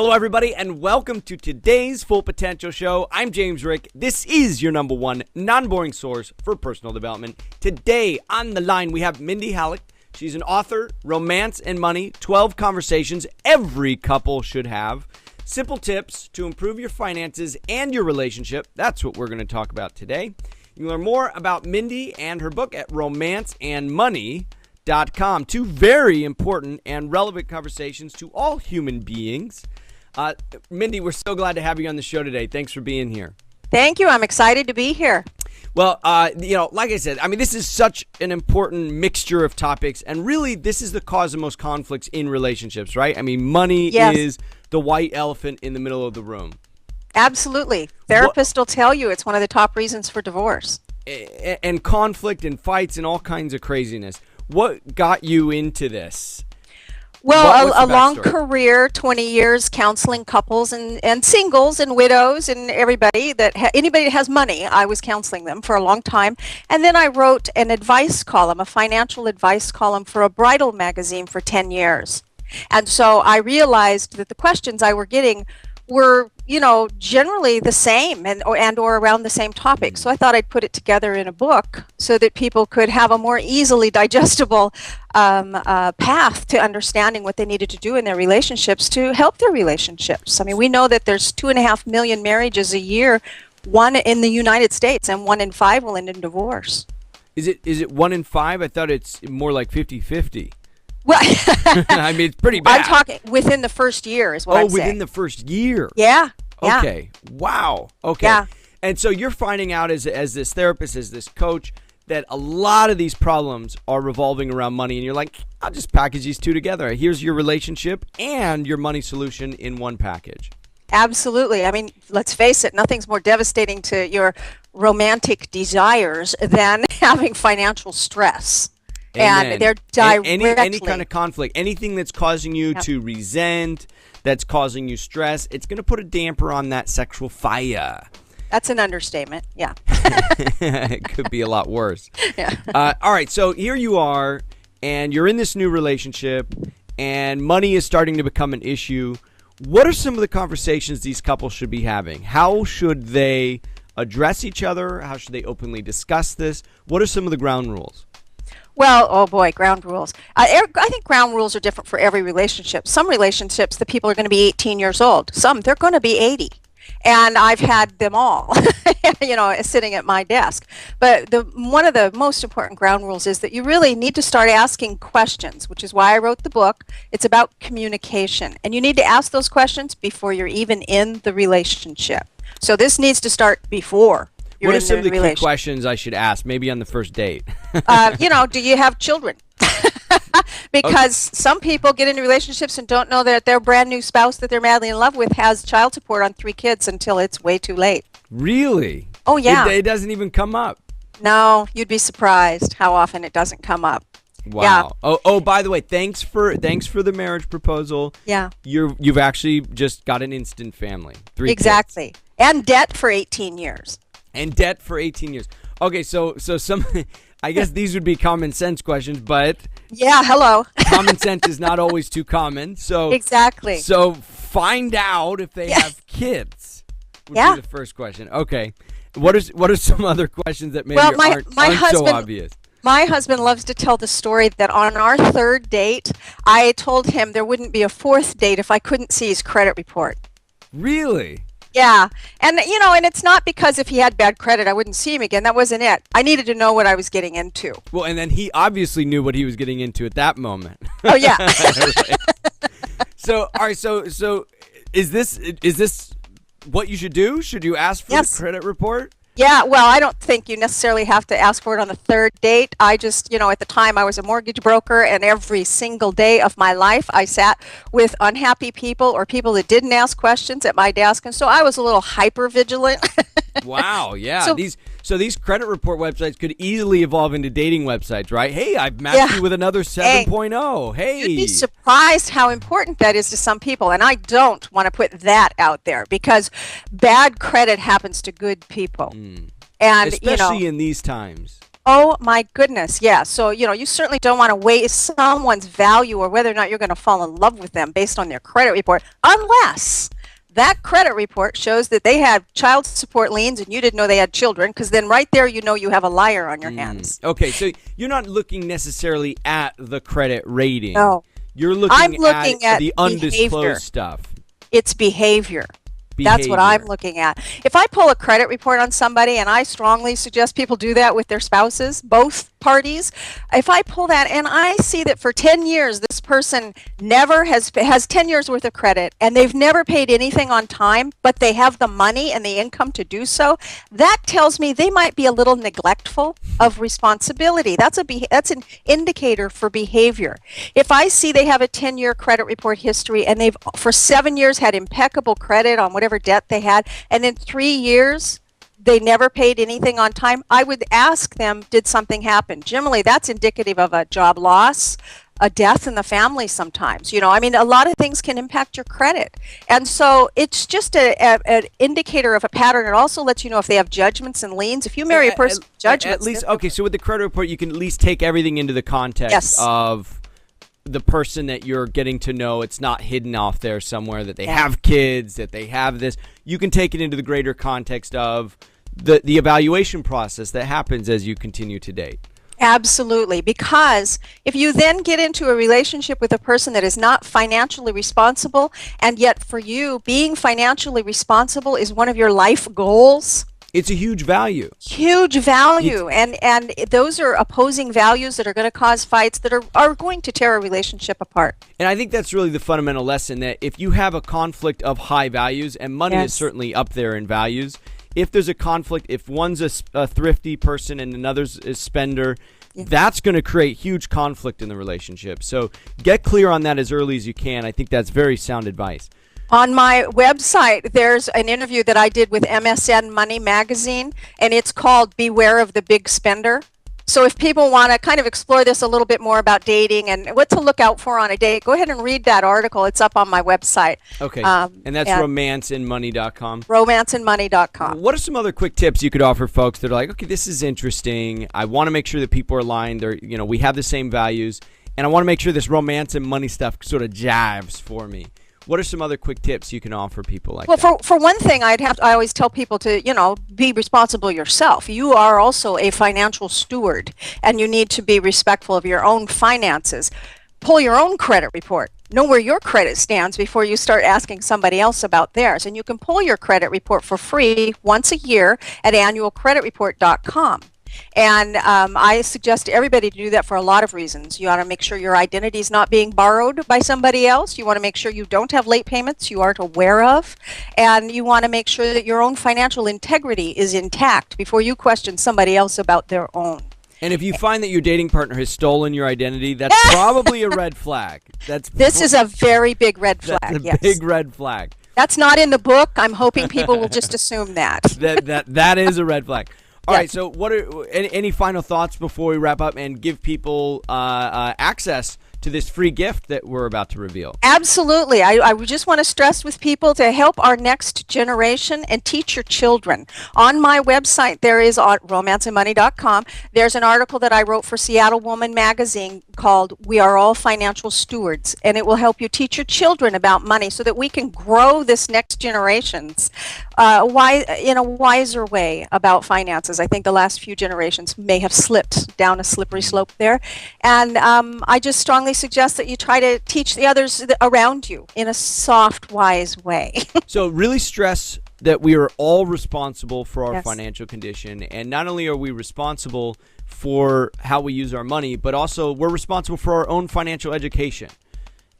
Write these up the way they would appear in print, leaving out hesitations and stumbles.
Hello, everybody, and welcome to today's Full Potential Show. I'm James Rick. This is your number one non-boring source for personal development. Today on the line, we have Mindy Halleck. She's an author, Romance and Money, 12 Conversations Every Couple Should Have. Simple tips to improve your finances and your relationship. That's what we're going to talk about today. You can learn more about Mindy and her book at romanceandmoney.com. Two very important and relevant conversations to all human beings. Mindy, we're so glad to have you on the show today. Thanks for being here. Thank you. I'm excited to be here. Well, like I said, this is such an important mixture of topics, and really this is the cause of most conflicts in relationships, right? Money is the white elephant in the middle of the room. Absolutely. Therapists will tell you it's one of the top reasons for divorce. And conflict and fights and all kinds of craziness. What got you into this? Well, a long career, 20 years counseling couples and singles and widows and everybody anybody that has money. I was counseling them for a long time. And then I wrote an advice column, a financial advice column for a bridal magazine for 10 years. And so I realized that the questions I were getting were, generally the same or around the same topic. So I thought I'd put it together in a book so that people could have a more easily digestible path to understanding what they needed to do in their relationships to help their relationships. We know that there's 2.5 million marriages a year, one in the United States, and 1 in 5 will end in divorce. Is it 1 in 5? I thought it's more like 50-50. Well, it's pretty bad. I'm talking within the first year is what I'm saying. Oh, within the first year. Yeah. Okay. Wow. Okay. Yeah. And so you're finding out as this therapist, as this coach, that a lot of these problems are revolving around money, and you're like, I'll just package these two together. Here's your relationship and your money solution in one package. Absolutely. Let's face it, nothing's more devastating to your romantic desires than having financial stress. Amen. And they're directly... Any kind of conflict, anything that's causing you to resent, that's causing you stress, it's going to put a damper on that sexual fire. That's an understatement, yeah. It could be a lot worse. Yeah. All right, so here you are, and you're in this new relationship, and money is starting to become an issue. What are some of the conversations these couples should be having? How should they address each other? How should they openly discuss this? What are some of the ground rules? Well, oh boy, ground rules. I think ground rules are different for every relationship. Some relationships, the people are going to be 18 years old. Some, they're going to be 80. And I've had them all, sitting at my desk. But one of the most important ground rules is that you really need to start asking questions, which is why I wrote the book. It's about communication. And you need to ask those questions before you're even in the relationship. So this needs to start before. What are some of the key questions I should ask, maybe on the first date? Do you have children? Because some people get into relationships and don't know that their brand new spouse that they're madly in love with has child support on 3 kids until it's way too late. Really? Oh, yeah. It doesn't even come up? No, you'd be surprised how often it doesn't come up. Wow. Yeah. Oh, by the way, thanks for the marriage proposal. Yeah. You've actually just got an instant family. 3 exactly. kids. And debt for 18 years. And debt for 18 years. Okay, so some, I guess these would be common sense questions, but yeah, hello. Common sense is not always too common. So exactly. So find out if they have kids. Would be the first question. Okay. What are some other questions that maybe aren't so obvious? My husband loves to tell the story that on our 3rd date, I told him there wouldn't be a 4th date if I couldn't see his credit report. Really? Yeah. And, and it's not because if he had bad credit, I wouldn't see him again. That wasn't it. I needed to know what I was getting into. Well, and then he obviously knew what he was getting into at that moment. Oh, yeah. So, all right. So is this what you should do? Should you ask for the credit report? Yeah, well, I don't think you necessarily have to ask for it on the 3rd date. I just, at the time I was a mortgage broker, and every single day of my life I sat with unhappy people or people that didn't ask questions at my desk, and so I was a little hyper vigilant. Wow, yeah. So these credit report websites could easily evolve into dating websites, right? Hey, I've matched you with another 7.0. Hey. You'd be surprised how important that is to some people, and I don't want to put that out there because bad credit happens to good people. And especially in these times. Oh my goodness, yeah. So, you certainly don't want to waste someone's value or whether or not you're going to fall in love with them based on their credit report, unless that credit report shows that they had child support liens and you didn't know they had children, because then right there you have a liar on your hands. Okay, so you're not looking necessarily at the credit rating. No. You're looking at the undisclosed behavior. stuff. It's behavior. That's what I'm looking at. If I pull a credit report on somebody, and I strongly suggest people do that with their spouses, both parties, if I pull that and I see that for 10 years this person never has 10 years worth of credit and they've never paid anything on time, but they have the money and the income to do so, that tells me they might be a little neglectful of responsibility. That's an indicator for behavior. If I see they have a 10-year credit report history and they've for 7 years had impeccable credit on whatever debt they had, and in 3 years they never paid anything on time, I would ask them, did something happen? Generally, that's indicative of a job loss, a death in the family sometimes. A lot of things can impact your credit. And so it's just an indicator of a pattern. It also lets you know if they have judgments and liens. If you marry a person with judgments. At least, okay, so with the credit report, you can at least take everything into the context of the person that you're getting to know. It's not hidden off there somewhere that they have kids, that they have this. You can take it into the greater context of the evaluation process that happens as you continue to date. Absolutely, because if you then get into a relationship with a person that is not financially responsible, and yet for you, being financially responsible is one of your life goals, it's a huge value. Huge value. And those are opposing values that are going to cause fights that are going to tear a relationship apart. And I think that's really the fundamental lesson, that if you have a conflict of high values, and money is certainly up there in values, if there's a conflict, if one's a thrifty person and another's a spender, that's going to create huge conflict in the relationship. So get clear on that as early as you can. I think that's very sound advice. On my website, there's an interview that I did with MSN Money Magazine, and it's called Beware of the Big Spender. So if people want to kind of explore this a little bit more about dating and what to look out for on a date, go ahead and read that article. It's up on my website. Okay, and that's romanceandmoney.com? Romanceandmoney.com. What are some other quick tips you could offer folks that are like, okay, this is interesting. I want to make sure that people are aligned. We have the same values, and I want to make sure this romance and money stuff sort of jives for me. What are some other quick tips you can offer people like that? Well, for one thing, I always tell people to, be responsible yourself. You are also a financial steward, and you need to be respectful of your own finances. Pull your own credit report. Know where your credit stands before you start asking somebody else about theirs. And you can pull your credit report for free once a year at annualcreditreport.com. And I suggest everybody to do that for a lot of reasons. You want to make sure your identity is not being borrowed by somebody else. You want to make sure you don't have late payments you aren't aware of. And you want to make sure that your own financial integrity is intact before you question somebody else about their own. And if you find that your dating partner has stolen your identity, that's probably a red flag. This is a very big red flag. That's a big red flag. That's not in the book. I'm hoping people will just assume that. That is a red flag. All right, so what are any final thoughts before we wrap up and give people access to this free gift that we're about to reveal? Absolutely. I just want to stress with people to help our next generation and teach your children. On my website, there is on romanceandmoney.com, there's an article that I wrote for Seattle Woman magazine called We Are All Financial Stewards, and it will help you teach your children about money so that we can grow this next generation's in a wiser way about finances. I think the last few generations may have slipped down a slippery slope there. And I just strongly suggest that you try to teach the others around you in a soft, wise way. So really stress that we are all responsible for our financial condition. And not only are we responsible for how we use our money, but also we're responsible for our own financial education.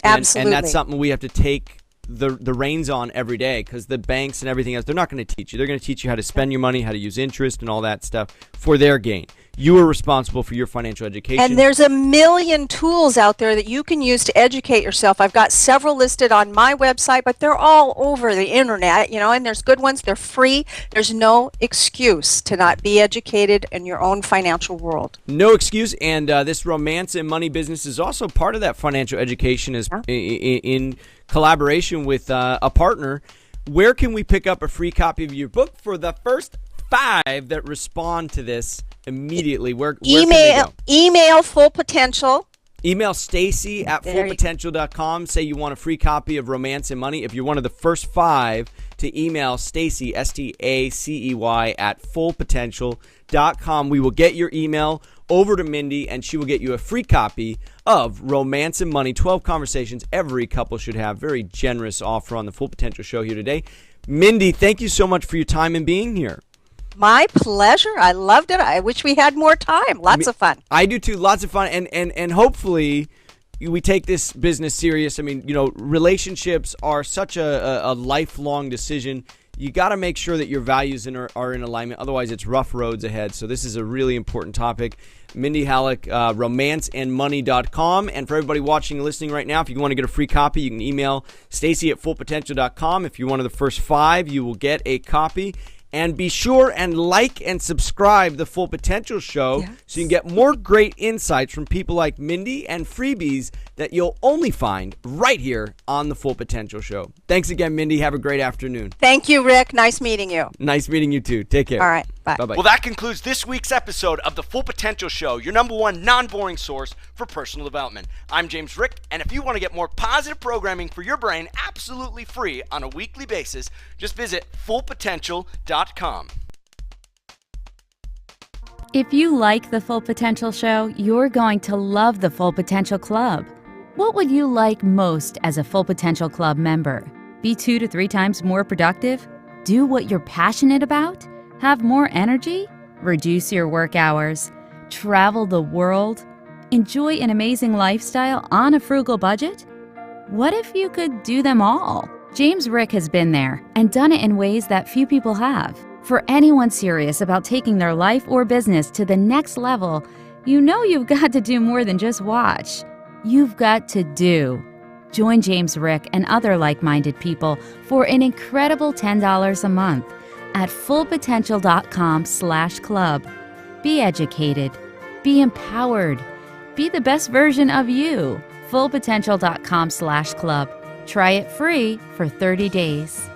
Absolutely. And that's something we have to take the reins on every day, because the banks and everything else, they're not going to teach you. They're going to teach you how to spend your money, how to use interest and all that stuff for their gain. You are responsible for your financial education. And there's a million tools out there that you can use to educate yourself. I've got several listed on my website, but they're all over the internet, and there's good ones. They're free. There's no excuse to not be educated in your own financial world. No excuse. And this romance and money business is also part of that financial education in collaboration with a partner. Where can we pick up a free copy of your book for the first 5 that respond to this immediately, where can they go? Email Full Potential. Email Stacy at fullpotential.com. Say you want a free copy of Romance and Money. If you're one of the first 5 to email Stacy, STACEY, at fullpotential.com, we will get your email over to Mindy, and she will get you a free copy of Romance and Money, 12 conversations every couple should have. Very generous offer on the Full Potential Show here today. Mindy, thank you so much for your time and being here. My pleasure. I loved it. I wish we had more time. Lots of fun. I do too. Lots of fun. And hopefully we take this business serious. I mean, relationships are such a lifelong decision. You got to make sure that your values are in alignment. Otherwise, it's rough roads ahead. So this is a really important topic. Mindy Halleck, romanceandmoney.com. And for everybody watching and listening right now, if you want to get a free copy, you can email Stacy at fullpotential.com. If you're one of the first 5, you will get a copy. And be sure and like and subscribe the Full Potential Show so you can get more great insights from people like Mindy and freebies that you'll only find right here on the Full Potential Show. Thanks again, Mindy. Have a great afternoon. Thank you, Rick. Nice meeting you. Nice meeting you too. Take care. All right. Bye. Bye-bye. Well, that concludes this week's episode of the Full Potential Show, your number 1 non-boring source for personal development. I'm James Rick, and if you want to get more positive programming for your brain absolutely free on a weekly basis, just visit fullpotential.com. If you like the Full Potential Show, you're going to love the Full Potential Club. What would you like most as a Full Potential Club member? Be 2 to 3 times more productive? Do what you're passionate about? Have more energy? Reduce your work hours? Travel the world? Enjoy an amazing lifestyle on a frugal budget? What if you could do them all? James Rick has been there and done it in ways that few people have. For anyone serious about taking their life or business to the next level, you've got to do more than just watch. You've got to do. Join James Rick and other like-minded people for an incredible $10 a month at fullpotential.com/club. Be educated. Be empowered. Be the best version of you. fullpotential.com/club. Try it free for 30 days.